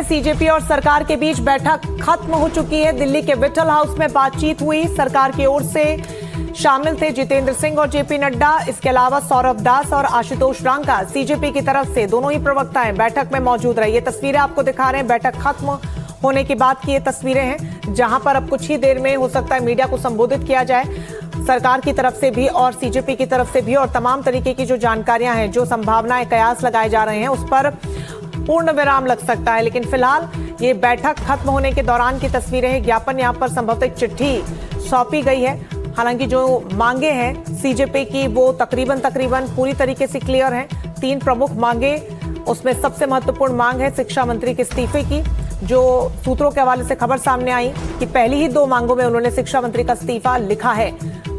CJP और सरकार के बीच बैठक खत्म हो चुकी है। दिल्ली के विठल हाउस में बातचीत हुई। सरकार की ओर से शामिल थे जितेंद्र सिंह और जेपी नड्डा। इसके अलावा सौरभ दास और आशुतोष रांका सीजेपी की तरफ से दोनों ही प्रवक्ताएं बैठक में मौजूद रहे। ये तस्वीरें आपको दिखा रहे हैं, बैठक खत्म होने के बाद की ये तस्वीरें हैं, जहां पर अब कुछ ही देर में हो सकता है मीडिया को संबोधित किया जाए, सरकार की तरफ से भी और सीजेपी की तरफ से भी, और तमाम तरीके की जो जानकारियां हैं, जो संभावनाएं, कयास लगाए जा रहे हैं, उस पर पूर्ण विराम लग सकता है। लेकिन फिलहाल ये बैठक खत्म होने के दौरान की तस्वीरें हैं। ज्ञापन यहां पर संभवतः एक चिट्ठी सौंपी गई है। हालांकि जो मांगे हैं सीजेपी की वो तकरीबन पूरी तरीके से क्लियर हैं। 3 प्रमुख मांगे, उसमें सबसे महत्वपूर्ण मांग है शिक्षा मंत्री के इस्तीफे की। जो सूत्रों के हवाले से खबर सामने आई कि पहली ही 2 मांगों में उन्होंने शिक्षा मंत्री का इस्तीफा लिखा है।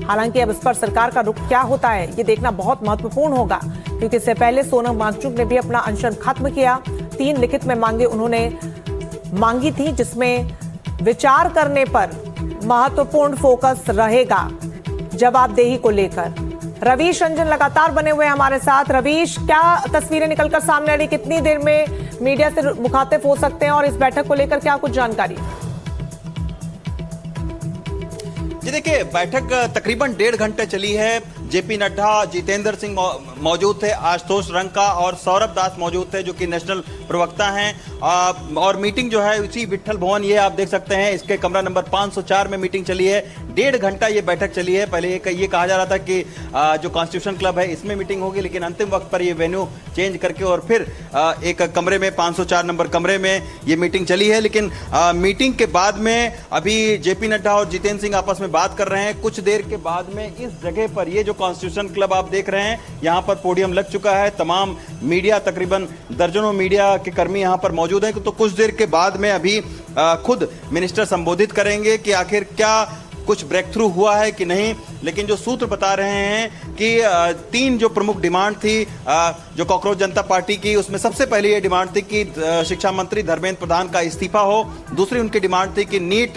हालांकि अब इस पर सरकार का रुख क्या होता है ये देखना बहुत महत्वपूर्ण होगा, क्योंकि इससे पहले सोनम वांगचुक ने भी अपना अनशन खत्म किया। 3 लिखित में मांगे उन्होंने मांगी थी, जिसमें विचार करने पर महत्वपूर्ण फोकस रहेगा जवाबदेही को लेकर। रवीश रंजन लगातार बने हुए हमारे साथ। रवीश, क्या तस्वीरें निकलकर सामने आ रही, कितनी देर में मीडिया से मुखातिब हो सकते हैं और इस बैठक को लेकर क्या कुछ जानकारी? जी देखिए, बैठक तकरीबन 1.5 घंटे चली है। जेपी नड्डा, जितेंद्र सिंह मौजूद थे, आशुतोष रंका और सौरभ दास मौजूद थे, जो कि नेशनल प्रवक्ता हैं। और मीटिंग जो है उसी विठल भवन, ये आप देख सकते हैं, इसके कमरा नंबर 504 में मीटिंग चली है। 1.5 घंटा ये बैठक चली है। पहले ये कहा जा रहा था कि जो कॉन्स्टिट्यूशन क्लब है इसमें मीटिंग होगी, लेकिन अंतिम वक्त पर ये वेन्यू चेंज करके और फिर एक कमरे में 504 नंबर कमरे में ये मीटिंग चली है। लेकिन मीटिंग के बाद में अभी जेपी नड्डा और जितेंद्र सिंह आपस में बात कर रहे हैं। कुछ देर के बाद में इस जगह पर, ये जो कॉन्स्टिट्यूशन क्लब आप देख रहे हैं, यहाँ पर पोडियम लग चुका है। तमाम मीडिया, तकरीबन दर्जनों मीडिया के कर्मी यहाँ पर मौजूद हैं। तो कुछ देर के बाद में अभी खुद मिनिस्टर संबोधित करेंगे कि आखिर क्या कुछ ब्रेक थ्रू हुआ है कि नहीं। लेकिन जो सूत्र बता रहे हैं कि 3 जो प्रमुख डिमांड थी जो कॉकरोच जनता पार्टी की, उसमें सबसे पहले ये डिमांड थी कि शिक्षा मंत्री धर्मेंद्र प्रधान का इस्तीफा हो। दूसरी उनकी डिमांड थी कि नीट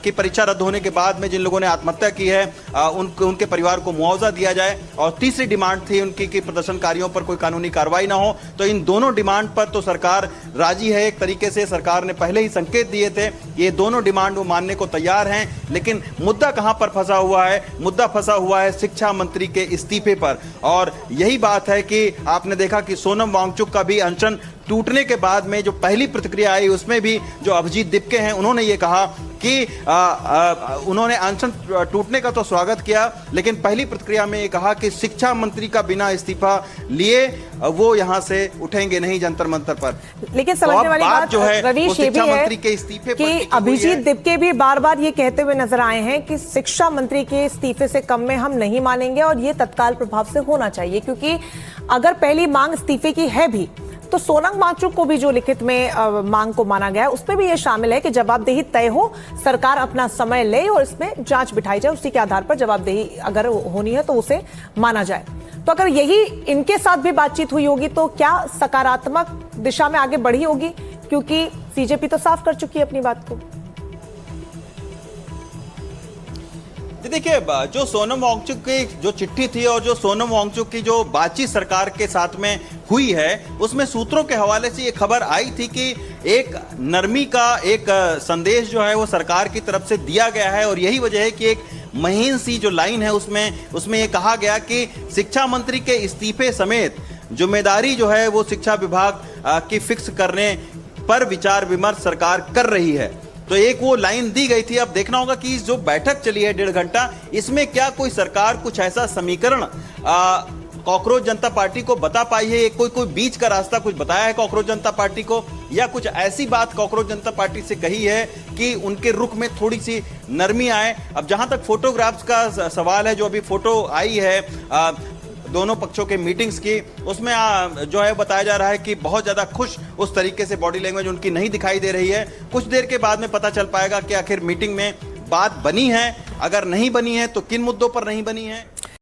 की परीक्षा रद्द होने के बाद में जिन लोगों ने आत्महत्या की है उनके परिवार को मुआवजा दिया जाए। और तीसरी डिमांड थी उनकी कि प्रदर्शनकारियों पर कोई कानूनी कार्रवाई ना हो। तो इन दोनों डिमांड पर तो सरकार राजी है। एक तरीके से सरकार ने पहले ही संकेत दिए थे, ये दोनों डिमांड वो मानने को तैयार हैं। लेकिन मुद्दा कहां पर फंसा हुआ है? मुद्दा फंसा हुआ है शिक्षा मंत्री के इस्तीफे पर। और यही बात है कि आपने देखा कि सोनम वांगचुक का भी अनशन टूटने के बाद में जो पहली प्रतिक्रिया आई, उसमें भी जो अभिजीत दिपके हैं उन्होंने ये कहा कि उन्होंने अनशन टूटने का तो स्वागत किया, लेकिन पहली प्रतिक्रिया में ये कहा कि शिक्षा मंत्री का बिना इस्तीफा लिए वो यहां से उठेंगे नहीं जंतर मंतर पर। लेकिन समझने वाली बात जो है रवीश ये भी है मंत्री के इस्तीफे कि अभिजीत दिपके भी बार बार ये कहते हुए नजर आए हैं कि शिक्षा मंत्री के इस्तीफे से कम में हम नहीं मानेंगे और ये तत्काल प्रभाव से होना चाहिए, क्योंकि अगर पहली मांग इस्तीफे की है भी तो सोनम वांगचुक को भी जो लिखित में मांग को माना गया है उसमें भी ये शामिल है कि जवाबदेही तय हो, सरकार अपना समय ले और इसमें जांच बिठाई जाए, उसी के आधार पर जवाबदेही अगर होनी है तो उसे माना जाए। तो अगर यही इनके साथ भी बातचीत हुई होगी तो क्या सकारात्मक दिशा में आगे बढ़ी होगी, क्योंकि सीजेपी तो साफ कर चुकी है अपनी बात को। देखिए, जो सोनम वांगचुक की जो चिट्ठी थी और जो सोनम वांगचुक की जो बातचीत सरकार के साथ में हुई है, उसमें सूत्रों के हवाले से ये खबर आई थी कि एक नरमी का एक संदेश जो है वो सरकार की तरफ से दिया गया है। और यही वजह है कि एक महीन सी जो लाइन है उसमें ये कहा गया कि शिक्षा मंत्री के इस्तीफे समेत जिम्मेदारी जो है वो शिक्षा विभाग की फिक्स करने पर विचार विमर्श सरकार कर रही है। तो एक वो लाइन दी गई थी। अब देखना होगा कि जो बैठक चली है 1.5 घंटा, इसमें क्या कोई सरकार कुछ ऐसा समीकरण कॉकरोच जनता पार्टी को बता पाई है? कोई बीच का रास्ता कुछ बताया है कॉकरोच जनता पार्टी को, या कुछ ऐसी बात कॉकरोच जनता पार्टी से कही है कि उनके रुख में थोड़ी सी नरमी आए? अब जहां तक फोटोग्राफ्स का सवाल है, जो अभी फोटो आई है दोनों पक्षों के मीटिंग्स की, उसमें जो है बताया जा रहा है कि बहुत ज्यादा खुश उस तरीके से बॉडी लैंग्वेज उनकी नहीं दिखाई दे रही है। कुछ देर के बाद में पता चल पाएगा कि आखिर मीटिंग में बात बनी है, अगर नहीं बनी है तो किन मुद्दों पर नहीं बनी है।